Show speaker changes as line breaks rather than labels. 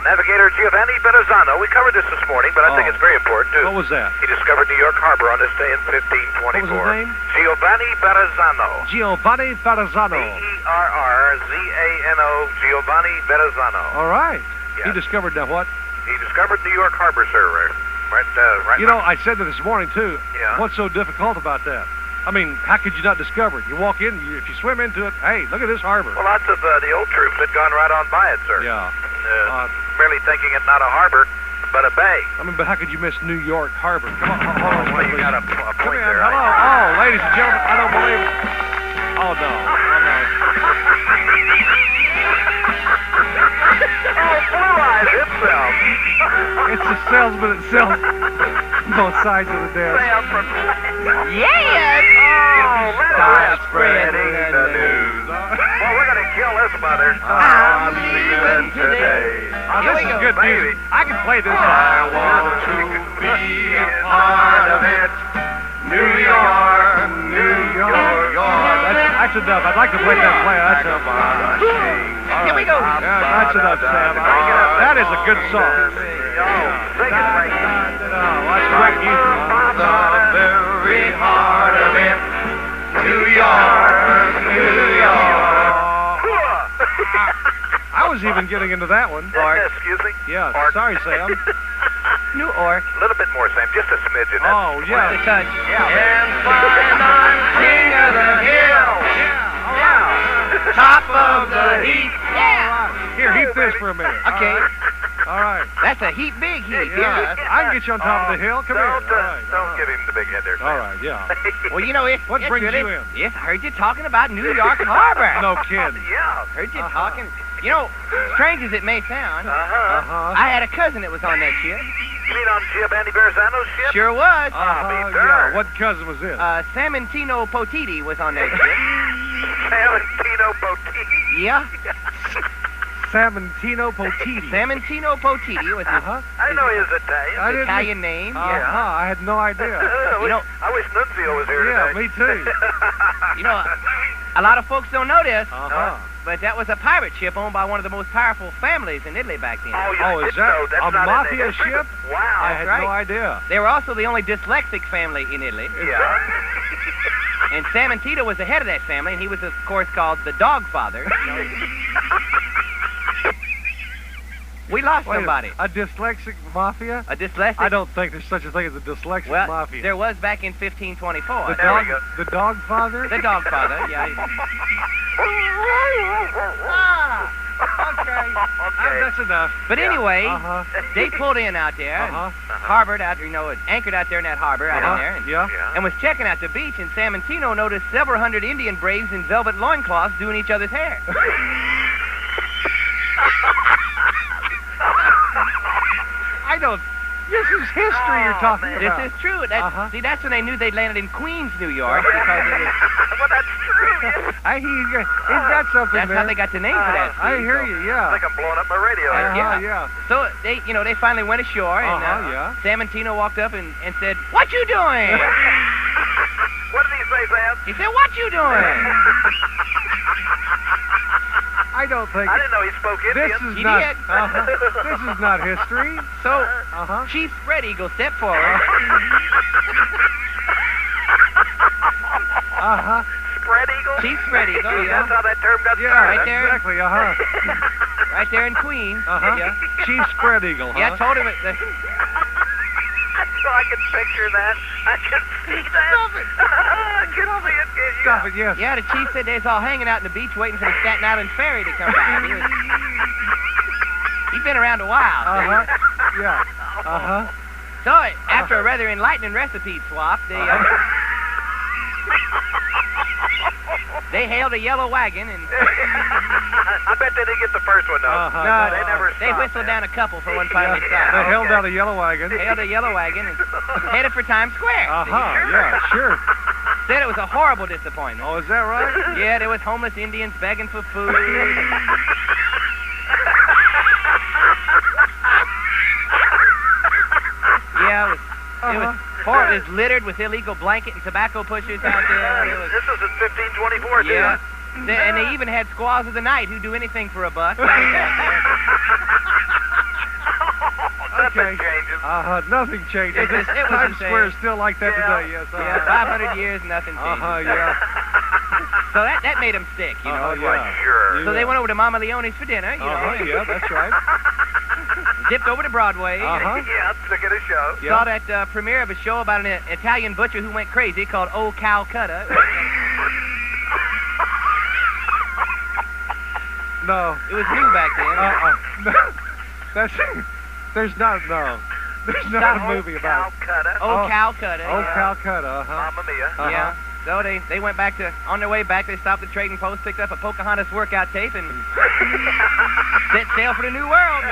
Navigator Giovanni Verrazzano. We covered this morning, but I think it's very important.
What was that?
He discovered New York Harbor on this day in 1524.
What was his name?
Giovanni Verrazzano.
Giovanni Verrazzano.
Verrazzano. Giovanni Verrazzano.
All right.
Yes.
He discovered what?
He discovered New York Harbor, sir. Right
You know, I said that this morning, too.
Yeah.
What's so difficult about that? I mean, how could you not discover it? You walk in, if you swim into it, hey, look at this harbor.
Well, lots of the old troops had gone right on by it, sir.
Yeah.
Merely thinking it not a harbor, but a bay.
I mean, but how could you miss New York Harbor? Come on, hold on.
Well, you got a
Come
point
in,
there.
hello. Oh, ladies and gentlemen, I don't believe it. Oh, no.
Blue Eyes himself.
It's the salesman that sells both sides of the desk.
Yes! Oh, start spreading the news. Well, we're going to kill this mother. I'm leaving today.
This is good music. I can play this.
I want to be a part of it. New York, New York.
That's enough. I'd like to play that play. That's enough.
Here we go.
Yeah, that's enough, Sam. That is a good song.
Sing it right.
That's great music.
The very heart of it. New York, New York.
I was even getting into that one.
Excuse me?
Yeah,
Orc.
sorry, Sam.
New York.
A little bit more, Sam. Just a smidgen.
Oh, yeah.
The touch.
Yeah. And fine, I'm king of the hill.
Yeah.
Top of the heap.
Yeah. Here, heat this for a minute.
Okay.
All right.
That's a heap big heap.
Yeah. I can get you on top of the hill. Come here. All
Don't,
right.
don't give him the big head there, Sam.
All right, yeah.
Well, you know,
What brings you in?
Yes, I heard you talking about New York Harbor.
No kidding.
Yeah.
Heard you talking. You know, strange as it may sound,
Uh-huh.
I had a cousin that was on that ship.
You mean on Giovanni Verrazzano's ship?
Sure was.
sir.
What cousin was this?
Samantino Potiti was on that ship.
Valentino Bottini.
Yeah.
Samantino Potiti.
Samantino Potiti was his
I didn't know he was Italian.
I didn't-
Italian name.
I had no idea.
You know,
I wish Nunzio was here
Yeah,
today.
me too.
you know, a lot of folks don't know this,
Uh-huh.
but that was a pirate ship owned by one of the most powerful families in Italy back then.
Oh,
Oh, is that
that's
a
not in the
mafia
history.
ship?
Wow.
I had
right.
no idea.
They were also the only dyslexic family in Italy.
Yeah.
And Samantino was the head of that family, and he was, of course, called the Dog Father. We lost
Wait,
somebody.
a dyslexic mafia?
A dyslexic.
I don't think there's such a thing as a dyslexic
Well,
mafia.
there was back in 1524.
The
There we
dog,
go.
the dog father?
The Dog Father, yeah.
Okay.
That's enough.
But anyway,
Uh-huh.
they pulled in out there, and harbored out, anchored out there in that harbor out in there, and,
Yeah.
and was checking out the beach, and Samantino noticed several hundred Indian braves in velvet loincloths doing each other's hair.
I don't... This is history you're talking
This
about.
is true. See, that's when they knew they landed in Queens, New York,
Yeah.
because it was,
Well, that's true. Yeah.
I hear you. He's got something
that's
there.
how they got the name for that.
I
see,
hear
so.
you,
I
yeah.
think I'm blowing up my radio here.
Yeah.
So they finally went ashore, and
Yeah.
Samantino walked up and said, "What you doing?"
What did he say, Sam?
He said, "What you doing?"
I don't think...
I didn't know he spoke Indian.
This is
He
not...
did.
This is not history.
So
Uh-huh.
Chief Spread Eagle stepped forward.
Uh-huh.
Spread Eagle?
Chief Spread Eagle, yeah.
That's how that term got
Yeah,
started.
Right there.
exactly, uh-huh.
Right there in Queens.
Uh-huh.
Yeah.
Chief Spread Eagle, huh?
Yeah, I told him it.
So I can picture that. I can see that.
Stop it.
I can see it. Yeah.
Stop it, yes.
Yeah, the chief said they was all hanging out on the beach waiting for the Staten Island ferry to come by. He's been around a while.
Uh-huh. Yeah. Uh-huh.
So after a rather enlightening recipe swap, they hailed a yellow wagon and
I bet they didn't get the first one, though.
Uh-huh.
No,
They never
they
stopped,
whistled
man.
down a couple for one finally
They
stopped.
held out a yellow wagon.
Hailed a yellow wagon and headed for Times Square.
Uh-huh, yeah, sure.
Said it was a horrible disappointment.
Oh, is that right?
Yeah, there was homeless Indians begging for food. Yeah, it was horrible. It was littered with illegal blanket and tobacco pushers out there. It was,
This was in 1524, too.
yeah. And they even had squaws of the night who do anything for a buck.
Nothing changes.
Nothing changes.
It was
Times
insane.
Square is still like that
Yeah.
today. Yes.
Yeah, 500 years, nothing changed.
Yeah.
So that made them sick, you know.
Yeah.
Sure.
So they went over to Mama Leone's for dinner, you know.
Yeah, that's right.
Dipped over to Broadway.
Yeah, to get a show.
Saw that premiere of a show about an Italian butcher who went crazy called Old Calcutta.
No.
It was new back then.
No. There's not a movie about it.
Calcutta.
Old Calcutta.
Old
yeah.
Calcutta,
Mamma Mia.
Yeah. So they went back on their way back, they stopped at Trading Post, picked up a Pocahontas workout tape, and set sail for the New World.